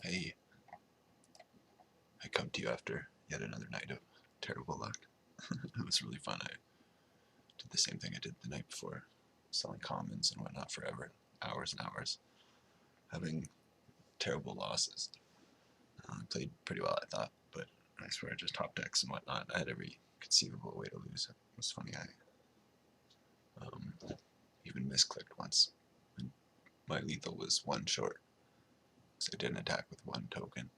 Hey, I come to you after yet another night of terrible luck. It was really fun. I did the same thing I did the night before, selling commons and whatnot forever, hours and hours, having terrible losses. I played pretty well, I thought, but I swear, just top decks and whatnot, I had every conceivable way to lose. It was funny, I even misclicked once, and my lethal was one short, because I didn't attack with one token.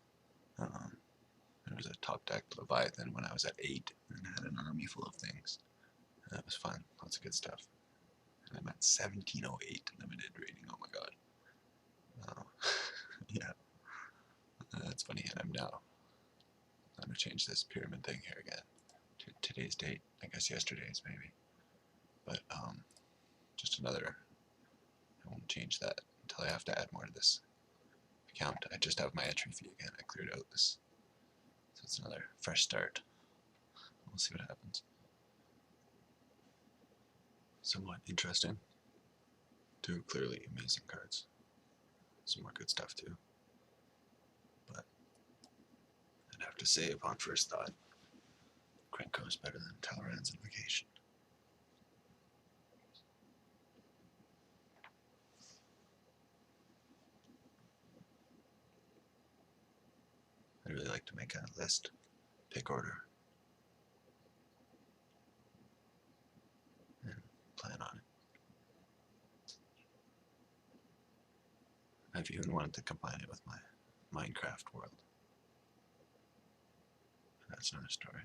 There was a top deck Leviathan when I was at 8 and had an army full of things. And that was fun, lots of good stuff. And I'm at 1708 limited rating, oh my god. Yeah, that's funny, and I'm now going to change this pyramid thing here again to today's date, I guess yesterday's maybe. But, just another, I won't change that until I have to add more to this account. I just have my entry fee again, I cleared out this. So it's another fresh start. We'll see what happens. Somewhat interesting. Two clearly amazing cards. Some more good stuff too. But I'd have to say, upon first thought, Krenko is better than Talrand's Invocation. I'd really like to make a list, pick order, and plan on it. I've even wanted to combine it with my Minecraft world. But that's another story.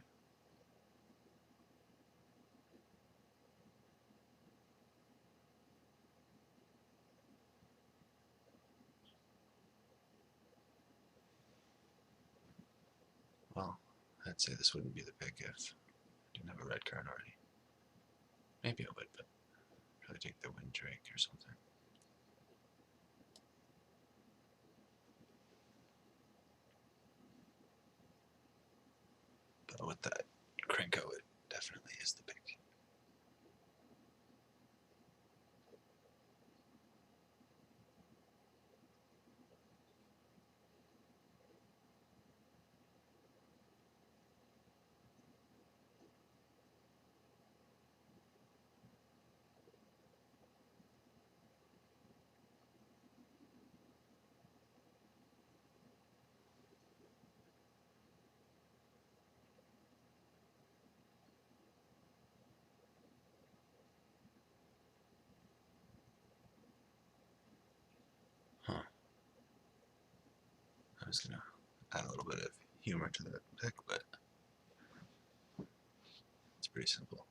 Well, I'd say this wouldn't be the pick if I didn't have a red card already. Maybe I would, but I'd probably take the Wind Drake or something. But with that Krenko, it definitely is the pick. Huh. I was gonna add a little bit of humor to the pick, but it's pretty simple.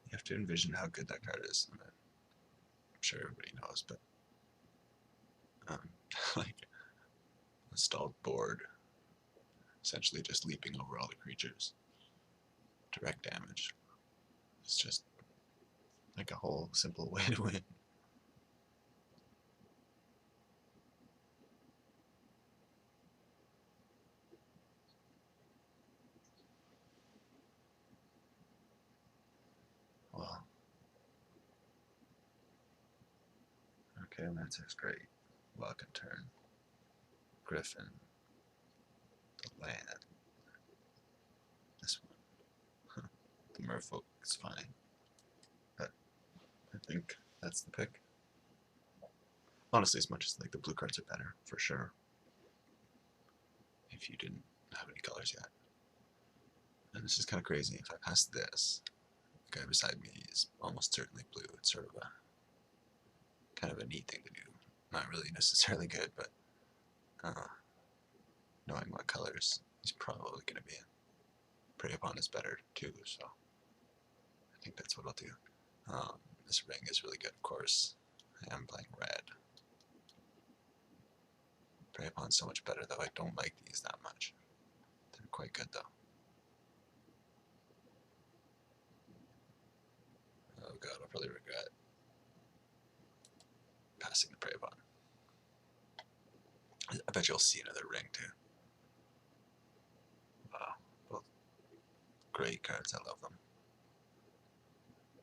You have to envision how good that card is. I'm sure everybody knows, but like a stalled board, essentially just leaping over all the creatures. Direct damage. It's just like a whole simple way to win. Well, okay, Mantic's great. Welcome turn. Griffin. The land. This one. The merfolk is fine. But I think that's the pick. Honestly, as much as like the blue cards are better, for sure. If you didn't have any colors yet. And this is kind of crazy. If I pass this, the guy beside me is almost certainly blue. It's sort of a kind of a neat thing to do. Not really necessarily good, but knowing what colors he's probably going to be in. Prey upon is better too, so I think that's what I'll do. This ring is really good, of course. I am playing red. Prey upon's so much better, though. I don't like these that much. They're quite good, though. Oh god, I'll probably regret. passing the prey upon. I bet you'll see another ring too. Wow, both great cards. I love them.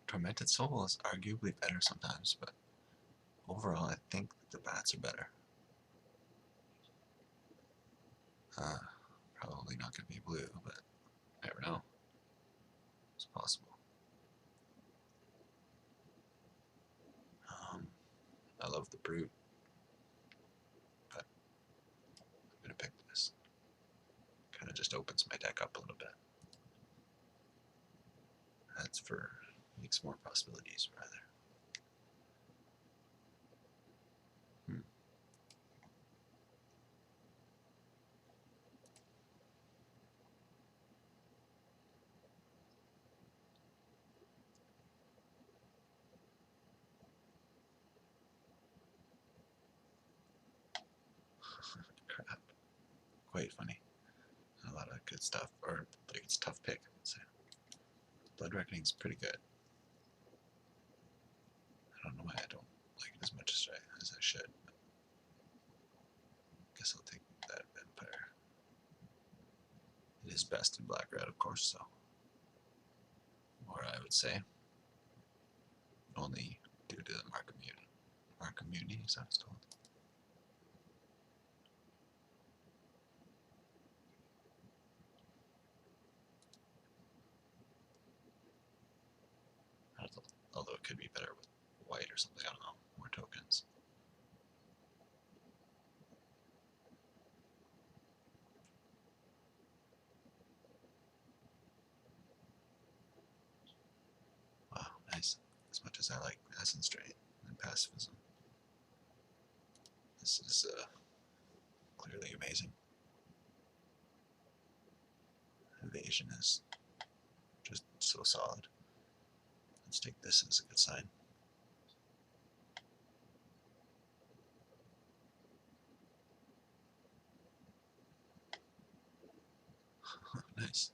Tormented Soul is arguably better sometimes, but overall, I think the bats are better. Probably not going to be blue, but never know. It's possible. I love the Brute, but I'm going to pick this. Kind of just opens my deck up a little bit. That's for makes more possibilities, rather. Crap. Quite funny. A lot of good stuff, or like it's a tough pick, I would say. Blood Reckoning's pretty good. I don't know why I don't like it as much as I should. But I guess I'll take that Vampire. It is best in black red, of course, so. Or I would say, only due to the Mark Immunity, is that what it's called? Although it could be better with white or something, I don't know, more tokens. Wow, nice. As much as I like Essence Drain and Pacifism, this is clearly amazing. Evasion is just so solid. Let's take this as a good sign. Nice.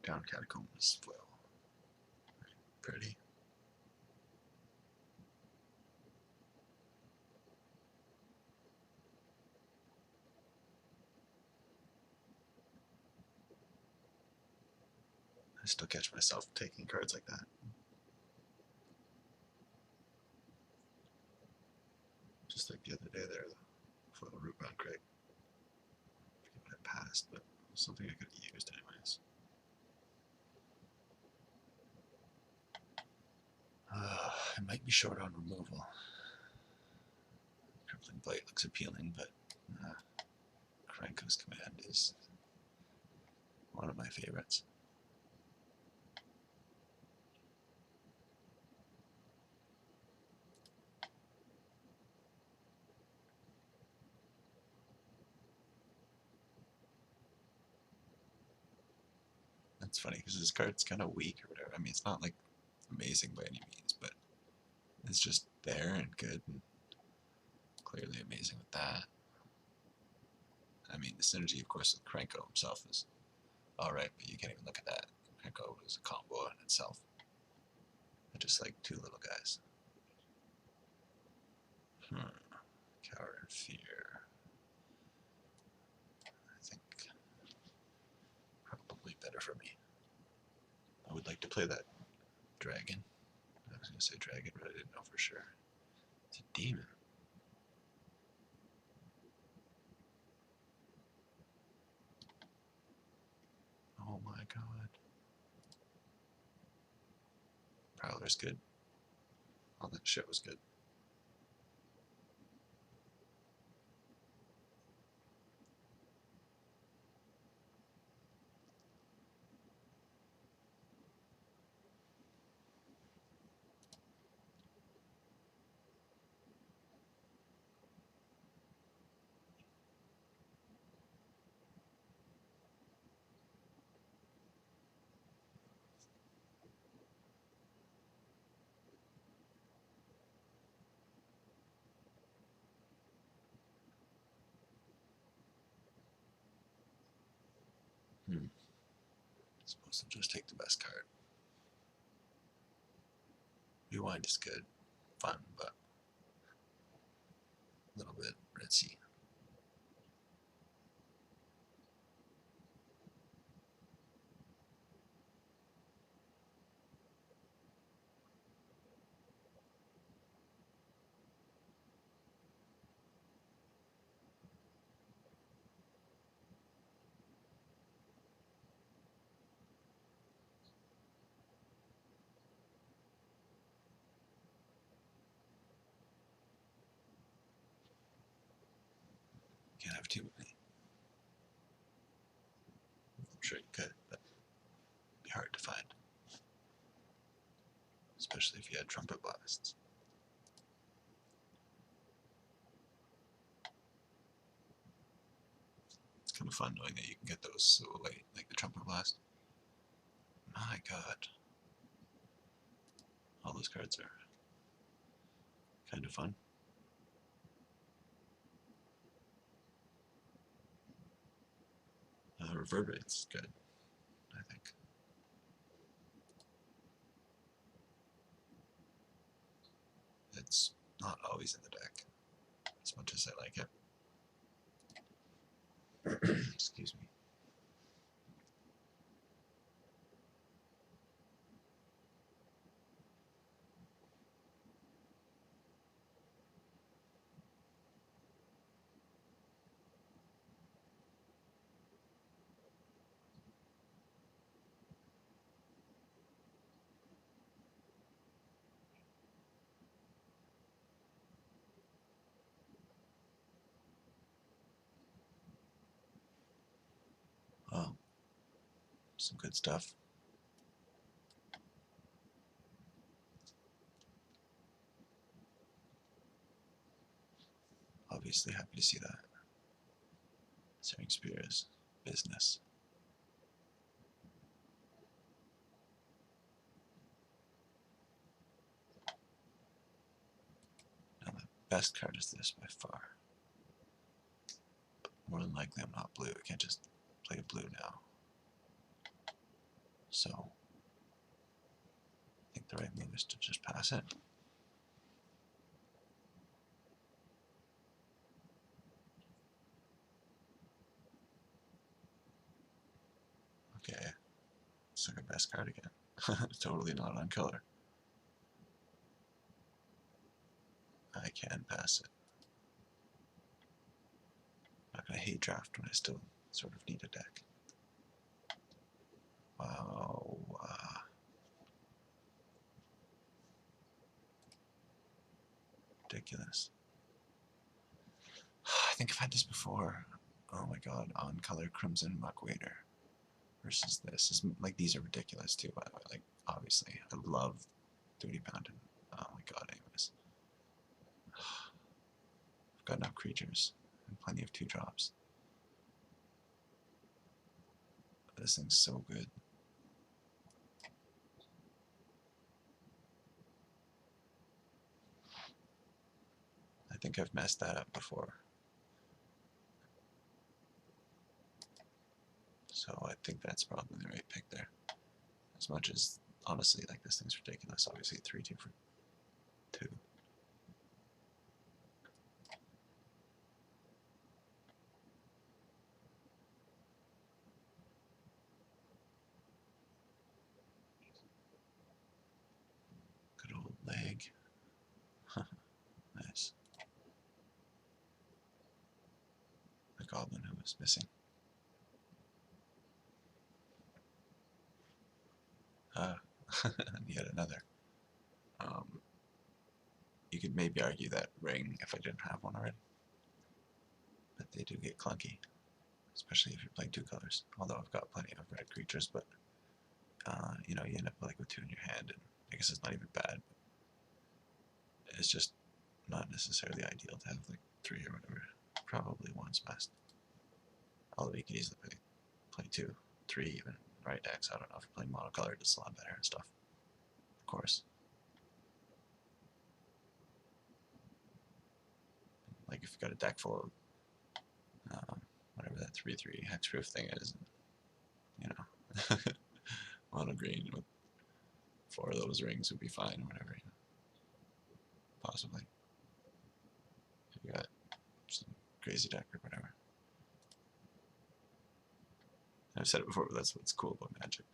Down Catacombs foil. Pretty. I still catch myself taking cards like that. Just like the other day there, for the Rootbound Crate. I forget what I passed, but it was something I could have used anyways. I might be short on removal. Crippling Blight looks appealing, but Krenko's Command is one of my favorites. That's funny because this card's kind of weak or whatever. I mean, it's not like amazing by any means, but it's just there and good and clearly amazing with that. I mean, the synergy, of course, with Krenko himself is alright, but you can't even look at that. Krenko is a combo in itself. They're just like two little guys. Cower and Fear. I think probably better for me. I would like to play that dragon. I was going to say dragon, but I didn't know for sure. It's a demon. Oh my god. Prowler's good. All that shit was good. Supposed to just take the best card. Rewind is good, fun, but a little bit ritzy. Can't have too many. I'm sure you could, but it'd be hard to find. Especially if you had trumpet blasts. It's kind of fun knowing that you can get those so late, like the trumpet blast. My god. All those cards are kind of fun. Reverberate's good, I think. It's not always in the deck, as much as I like it. Excuse me. Well, some good stuff. Obviously happy to see that. Searing Spears, business. Now the best card is this by far. But more than likely I'm not blue. I can't just play a blue now. So I think the right move is to just pass it. Okay, second best card again. Totally not on color. I can pass it. I'm not gonna hate draft when I still sort of need a deck. Wow. Ridiculous. I think I've had this before. Oh my god, on color Crimson Muckwader versus this. Like, these are ridiculous too, by the way. Like, obviously, I love Duty Bound. Oh my god, anyways. I've got enough creatures and plenty of 2-drops. This thing's so good. I think I've messed that up before. So I think that's probably the right pick there. As much as, honestly, like, this thing's ridiculous. Obviously 3-2 for 2. Good old leg. Nice. The goblin who was missing. Yet another. You could maybe argue that ring if I didn't have one already. But they do get clunky. Especially if you're playing 2 colors. Although I've got plenty of red creatures, but you know, you end up like with 2 in your hand, and I guess it's not even bad. But it's just not necessarily ideal to have like 3 or whatever. Probably 1's best. Although you can easily play 2, 3 even. Right decks, I don't know if you're playing monocolored, it's a lot better and stuff. Of course. Like if you've got a deck full of whatever that 3/3 hexproof thing is, you know, mono green with 4 of those rings would be fine or whatever. You know. Possibly. If you got crazy deck or whatever. I've said it before, but that's what's cool about Magic.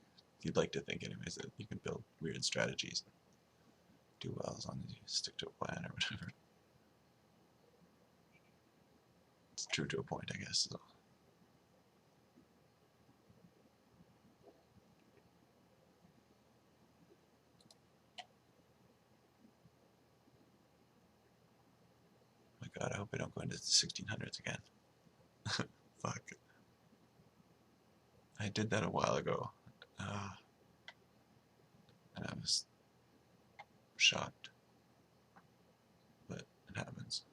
You'd like to think, anyways, that you can build weird strategies and do well as long as you stick to a plan or whatever. It's true to a point, I guess. So. My God, I hope I don't go into the 1600s again. Fuck. I did that a while ago, and I was shocked, but it happens.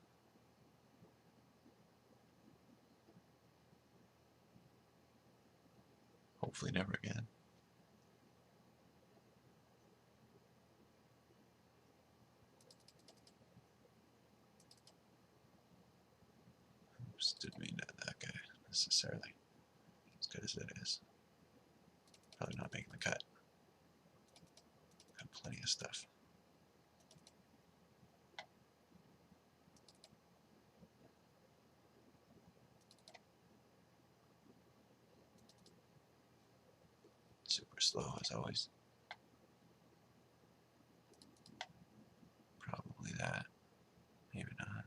Hopefully never again. Oops, didn't mean that guy necessarily. As good as it is. Probably not making the cut. Got plenty of stuff. Super slow as always. Probably that. Maybe not.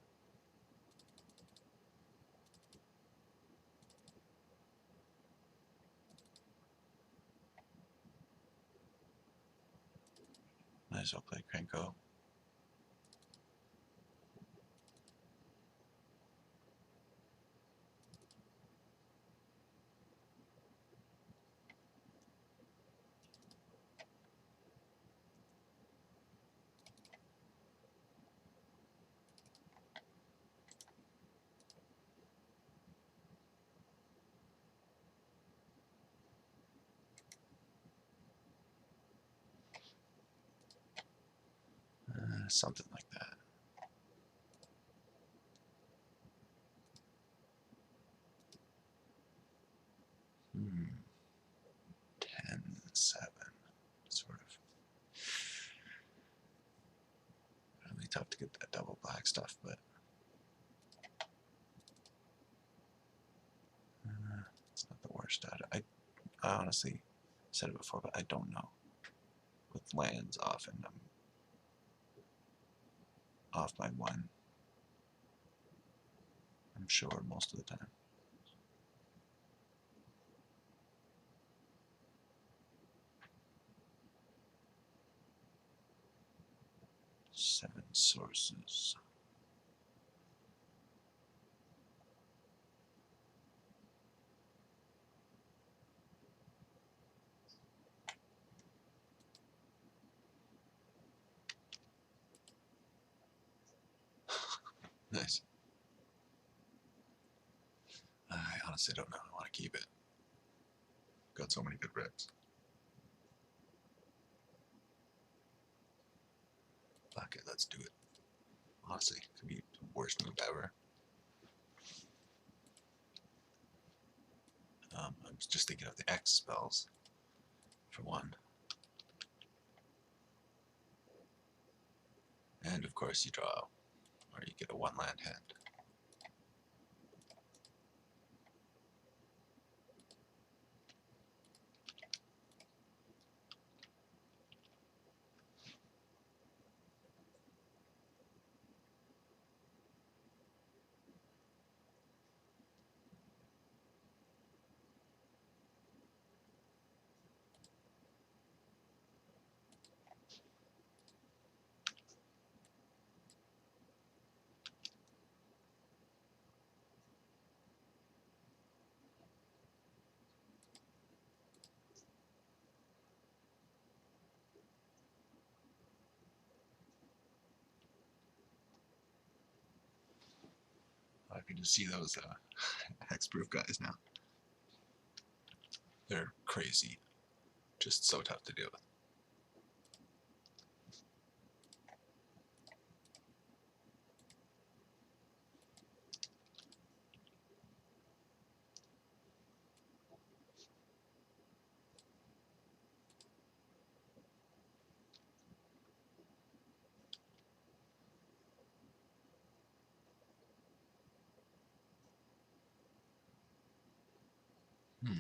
Might as well play Cranko. Something like that. Hmm. 10-7. Sort of. Really tough to get that double black stuff, but it's not the worst. I honestly said it before, but I don't know. With lands, often I'm off by one. I'm sure most of the time. Seven sources. Nice. I honestly don't know. I want to keep it. Got so many good reps. Fuck it, let's do it. Honestly, it could be the worst move ever. I'm just thinking of the X spells, for one. And of course you draw, or you get a one land hand. I can just see those hexproof guys now. They're crazy. Just so tough to deal with. Hmm.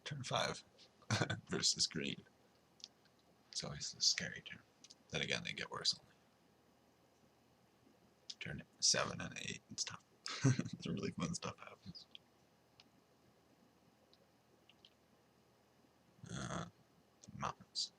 Turn 5 versus green. It's always the scary turn. Then again, they get worse only. Turn 7 and 8, it's tough. It's really fun stuff happens. The mountains.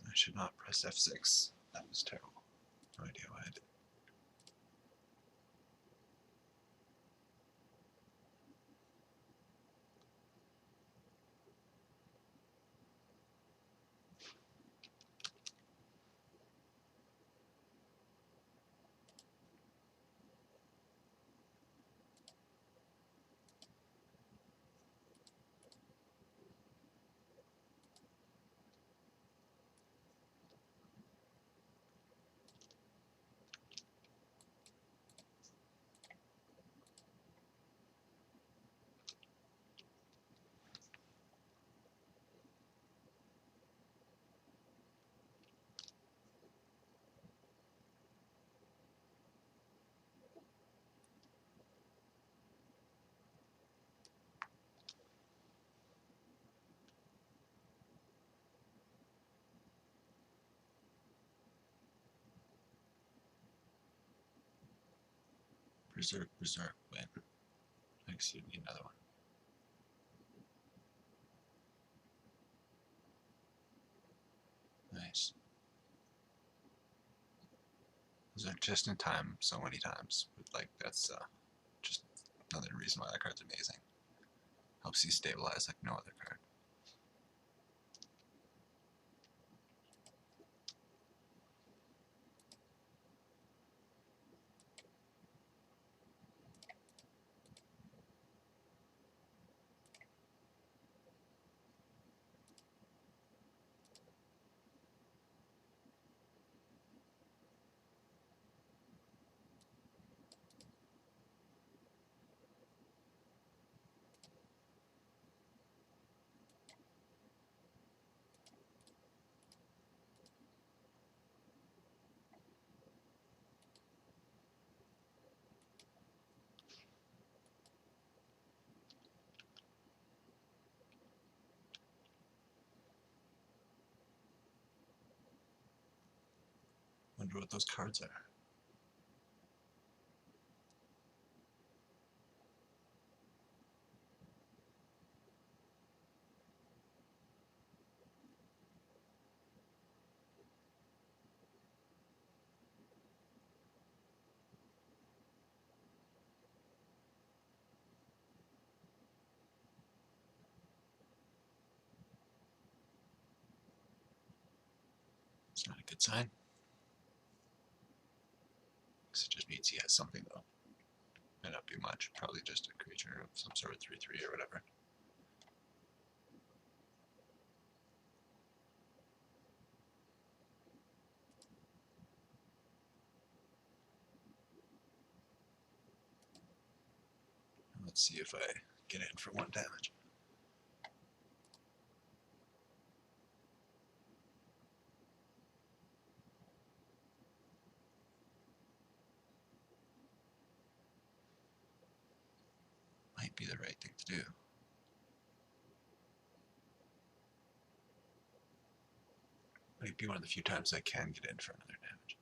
I should not press F6. That was terrible. No idea why I did. Berserk, Berserk, win. I guess you need another one. Nice. Those are just in time so many times. But like that's just another reason why that card's amazing. Helps you stabilize like no other card. Wonder what those cards are. It's not a good sign. It just means he has something though. Might not be much. Probably just a creature of some sort of 3/3 or whatever. Let's see if I get in for 1 damage. Might be the right thing to do. Might be one of the few times I can get in for another damage.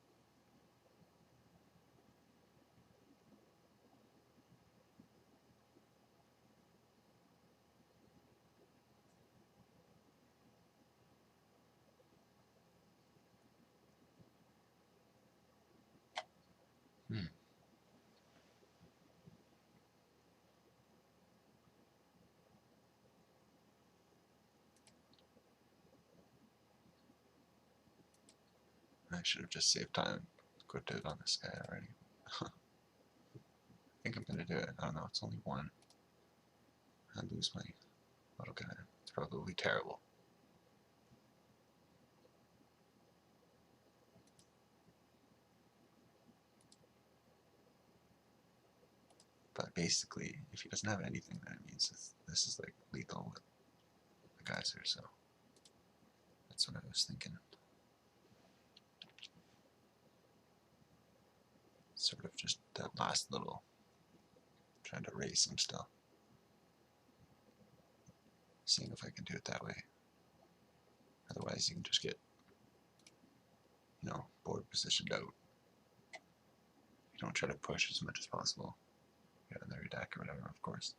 Hmm. I should have just saved time. Equipped it on this guy already. I think I'm gonna do it. I don't know. It's only one. I lose my little guy. It's probably terrible. But basically, if he doesn't have anything, then it means this is like lethal with the geyser. So that's what I was thinking. Sort of just that last little, trying to race him still. Seeing if I can do it that way. Otherwise, you can just get, board positioned out. You don't try to push as much as possible. Get another deck or whatever, of course.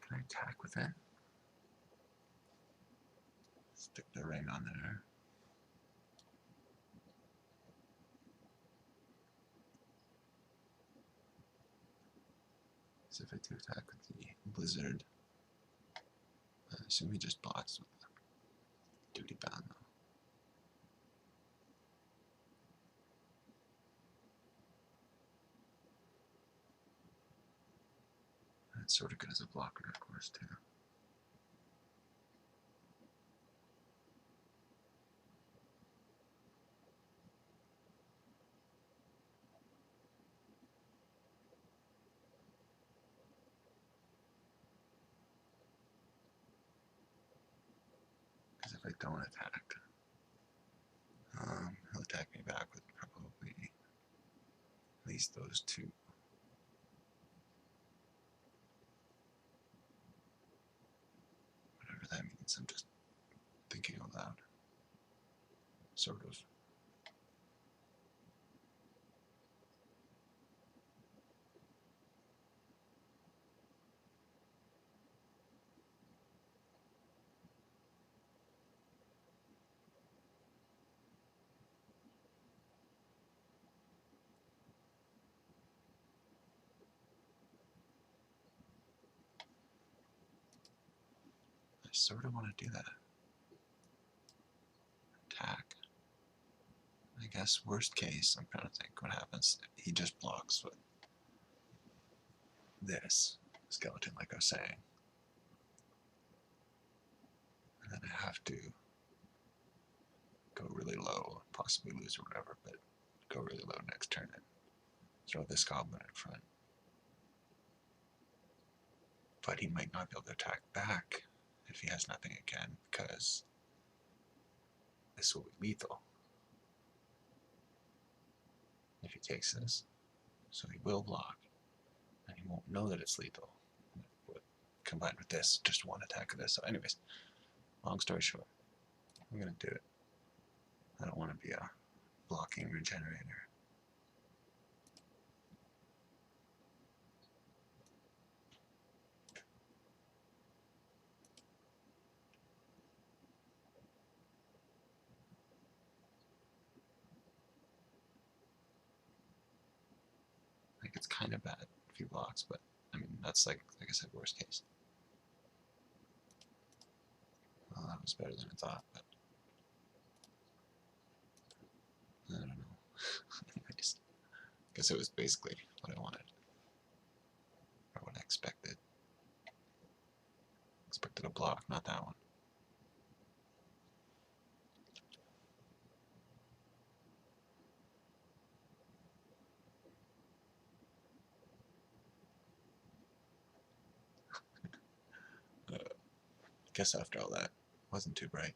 Can I attack with it? Stick the ring on there. So if I do attack with the blizzard, I assume he just blocks with the duty bound though. That's sort of good as a blocker, of course, too. Because if I don't attack, he'll attack me back with probably at least those two. Whatever that means, I'm just thinking out loud. Sort of. I sort of want to do that. Attack. I guess worst case, I'm trying to think what happens. He just blocks with this skeleton, like I was saying. And then I have to go really low, possibly lose or whatever, but go really low next turn and throw this goblin in front. But he might not be able to attack back if he has nothing again, because this will be lethal if he takes this. So he will block, and he won't know that it's lethal. Combined with this, just one attack of this. So anyways, long story short, I'm going to do it. I don't want to be a blocking regenerator. Like, it's kind of bad, a few blocks, but I mean, that's like I said, worst case. Well, that was better than I thought, but I don't know. Anyways, I guess it was basically what I wanted, or what I expected. Expected a block, not that one. Guess after all that, wasn't too bright.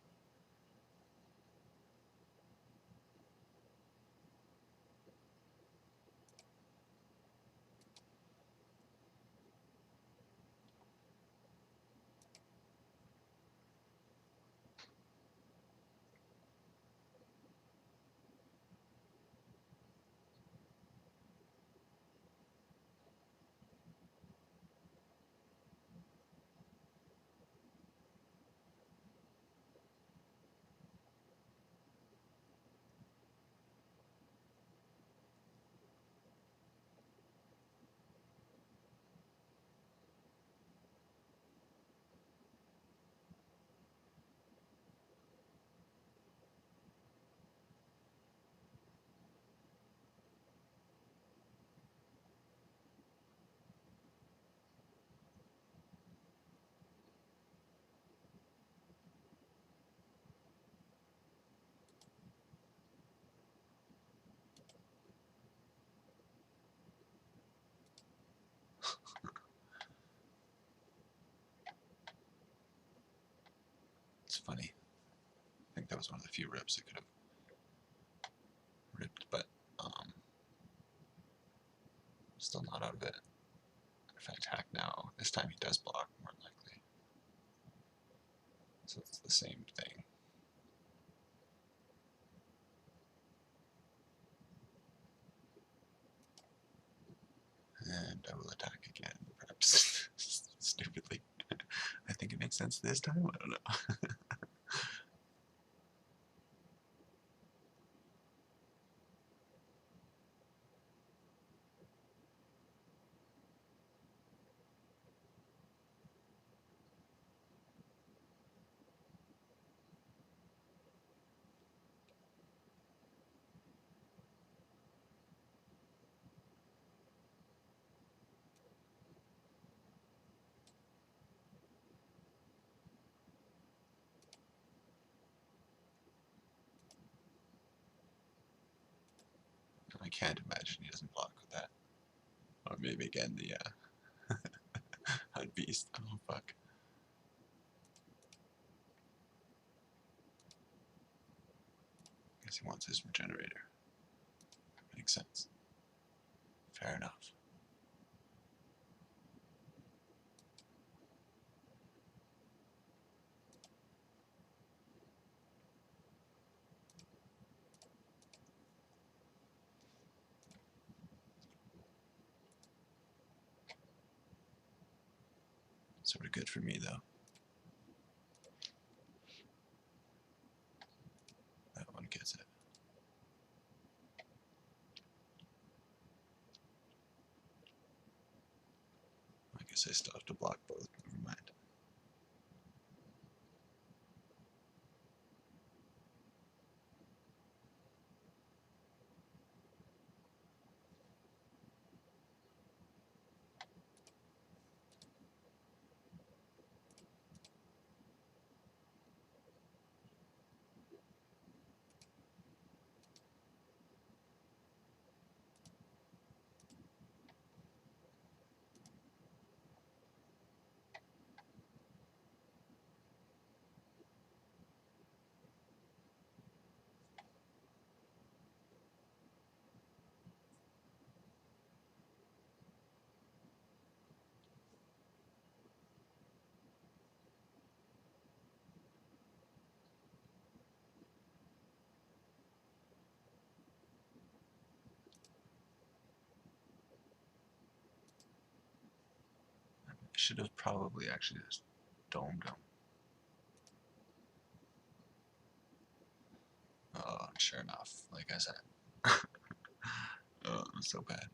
It's funny. I think that was one of the few rips I could have ripped, but still not out of it. If I attack now, this time he does block, more likely. So it's the same thing. And I will attack again, perhaps stupidly. I think it makes sense this time, I don't know. I can't imagine he doesn't block with that. Or maybe again the Hunt Beast. Oh fuck. Guess he wants his regenerator. Makes sense. Fair enough. Sort of good for me though. That one gets it. I guess I still have to block both. Never mind. should have probably actually just domed him. Oh, sure enough, like I said. Oh, it was so bad.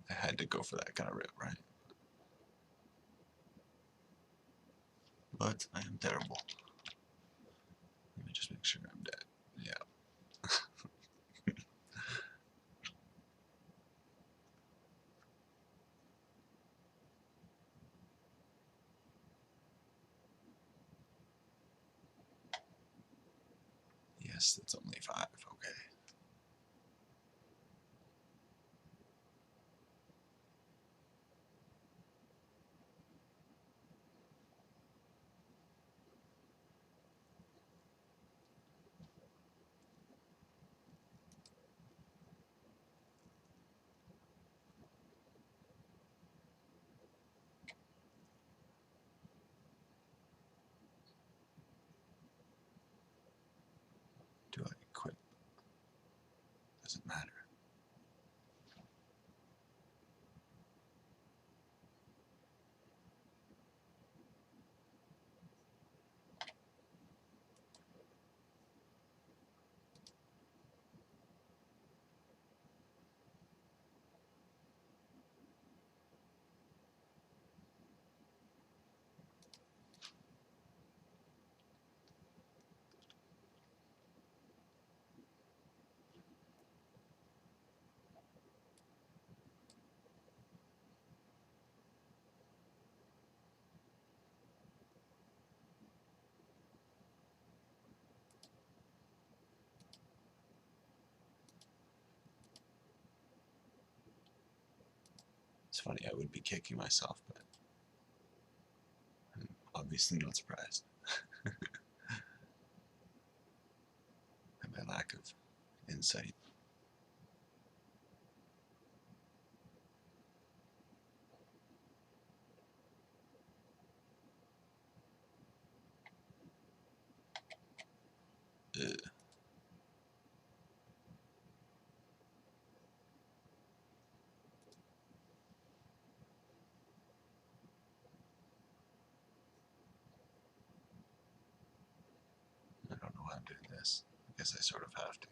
I had to go for that kind of rip, right? But I am terrible. Let me just make sure I'm dead. Yeah. Yes, it's only 5. Okay. Do I quit? Doesn't matter. It's funny, I would be kicking myself, but I'm obviously not surprised at my lack of insight. Ugh. I don't know why I'm doing this. I guess I sort of have to.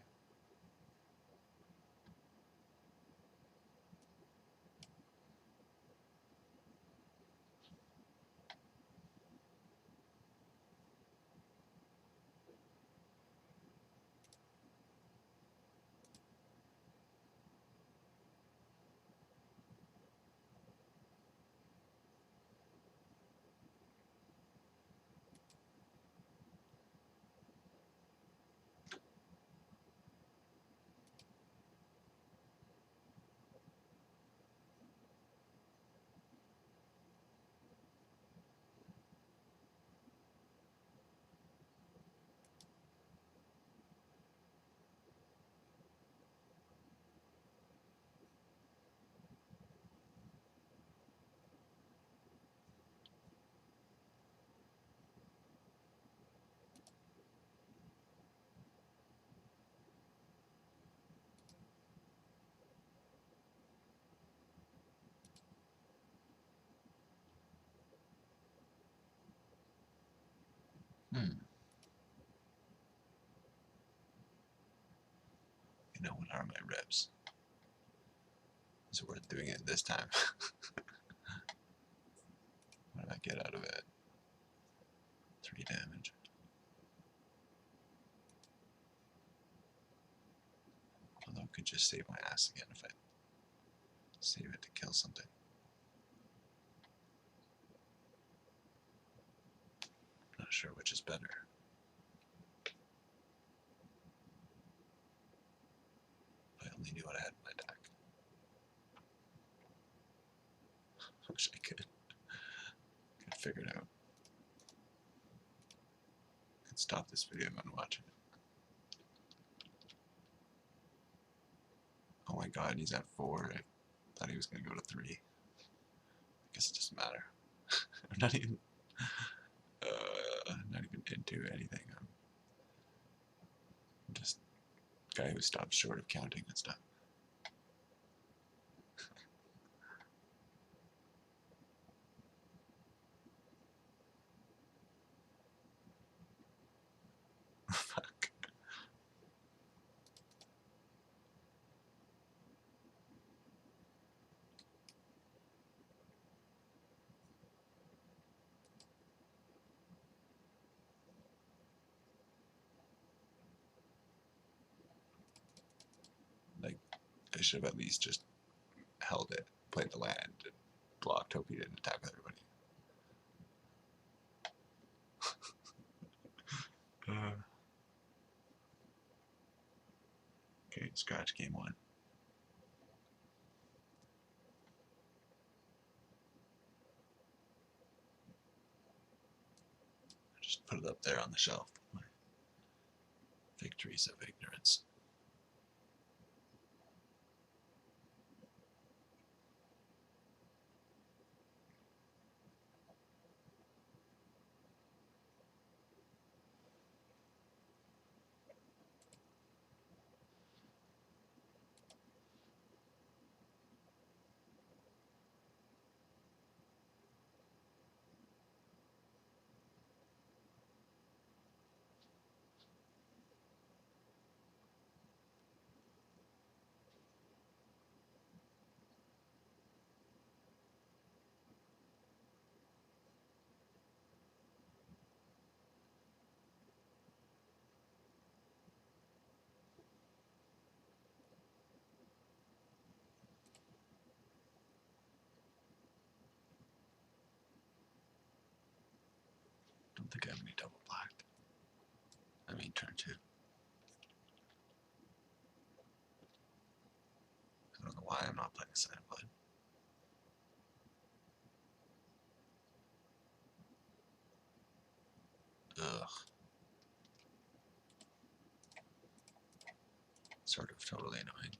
Hmm. You know, what are my reps? Is it worth doing it this time? What did I get out of it? 3 damage. Although I could just save my ass again if I save it to kill something. Not sure which is better. If I only knew what I had in my deck. Wish I could figure it out. I could stop this video and watch it. Oh my god, he's at 4. I thought he was going to go to 3. I guess it doesn't matter. I'm not even into anything. I'm just a guy who stops short of counting and stuff. should have at least just held it, played the land, and blocked, hope he didn't attack everybody. Okay, scratch game one. Just put it up there on the shelf. My victories of ignorance. Don't think I have any double blacked. I mean turn two. I don't know why I'm not playing a side blood. Ugh. Sort of totally annoying.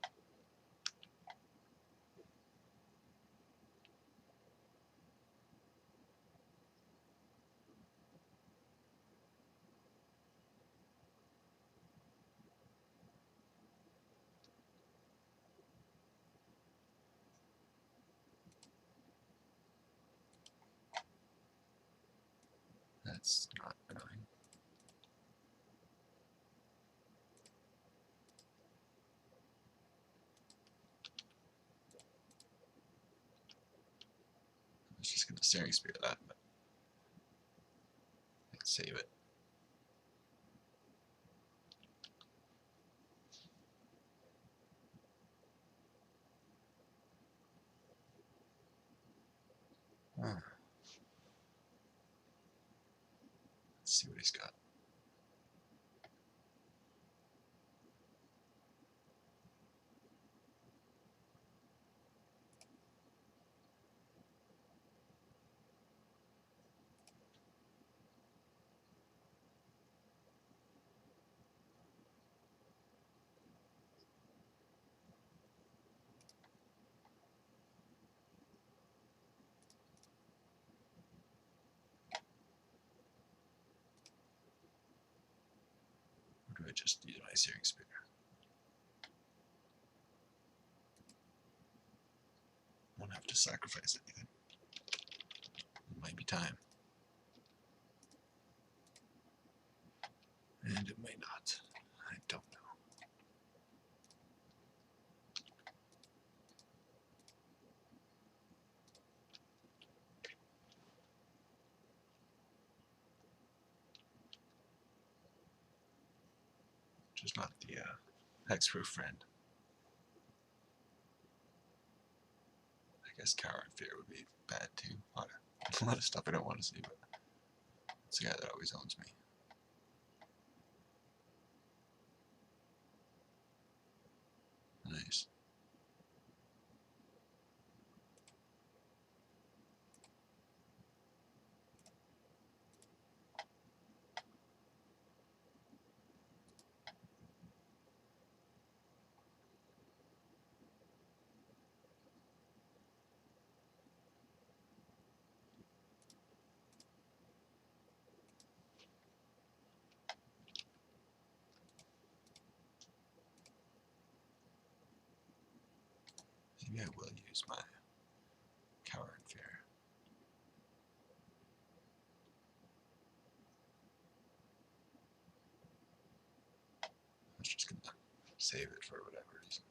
That's not annoying. I was just gonna Searing Spear that, but let's save it. Let's see what he's got. Or do I just use my Searing Spear? Won't have to sacrifice anything. It might be time. And it may not. I don't know. Just not the hexproof friend. I guess Cower and Fear would be bad too. A lot of stuff I don't want to see, but it's the guy that always owns me. Nice. Maybe I will use my Cower and Fear. I was just gonna save it for whatever reason.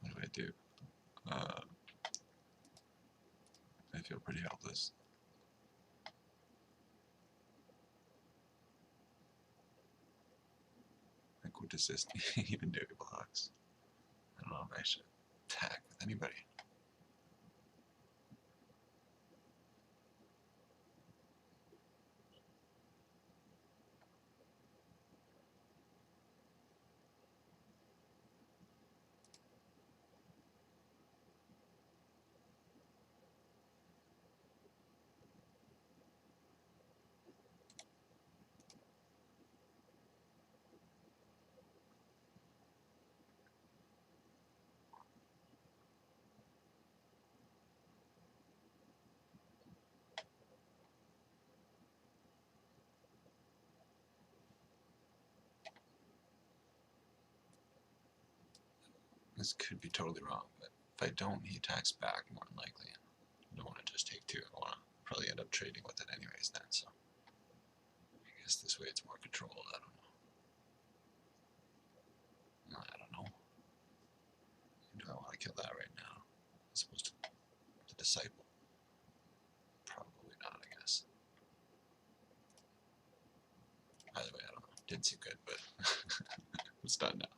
What do I do? I feel pretty helpless. Like, what does this even do, blocks? I don't know if I should attack with anybody. This could be totally wrong, but if I don't, he attacks back more than likely. I don't want to just take two. I want to probably end up trading with it anyways then, so I guess this way it's more controlled. I don't know. I don't know. Do I want to kill that right now? As opposed to the disciple? Probably not, I guess. Either way, I don't know. Didn't seem good, but it's done now.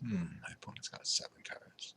My opponent's got 7 cards.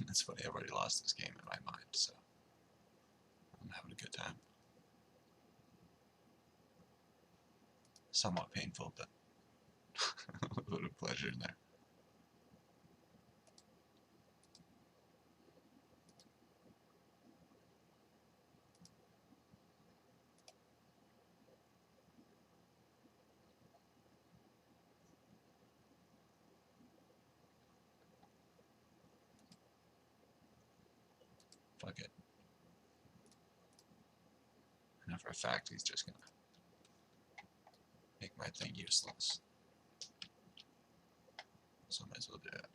It's funny, I've already lost this game in my mind, so I'm having a good time. Somewhat painful, but a little bit of pleasure in there. Fuck it. I know for a fact he's just gonna make my thing useless. So I might as well do it.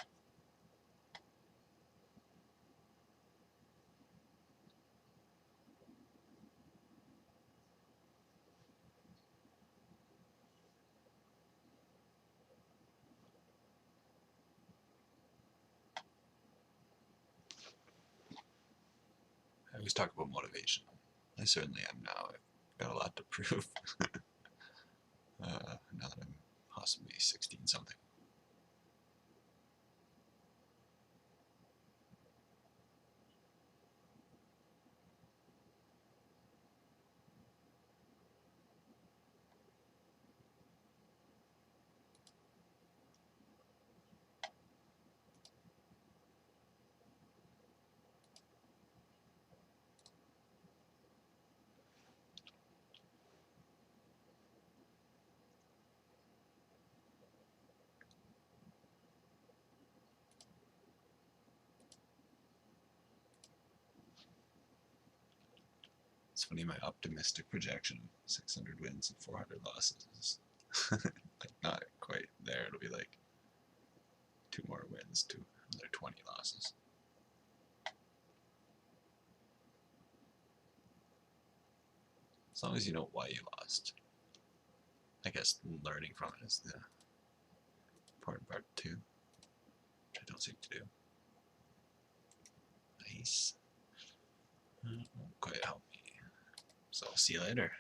I always talk about motivation. I certainly am now. I've got a lot to prove. Now that I'm possibly 16 something. It's funny, my optimistic projection of 600 wins and 400 losses is like not quite there. It'll be like 2 more wins to another 20 losses. As long as you know why you lost. I guess learning from it is the important part too, which I don't seem to do. Nice. Won't quite help me. So I'll see you later.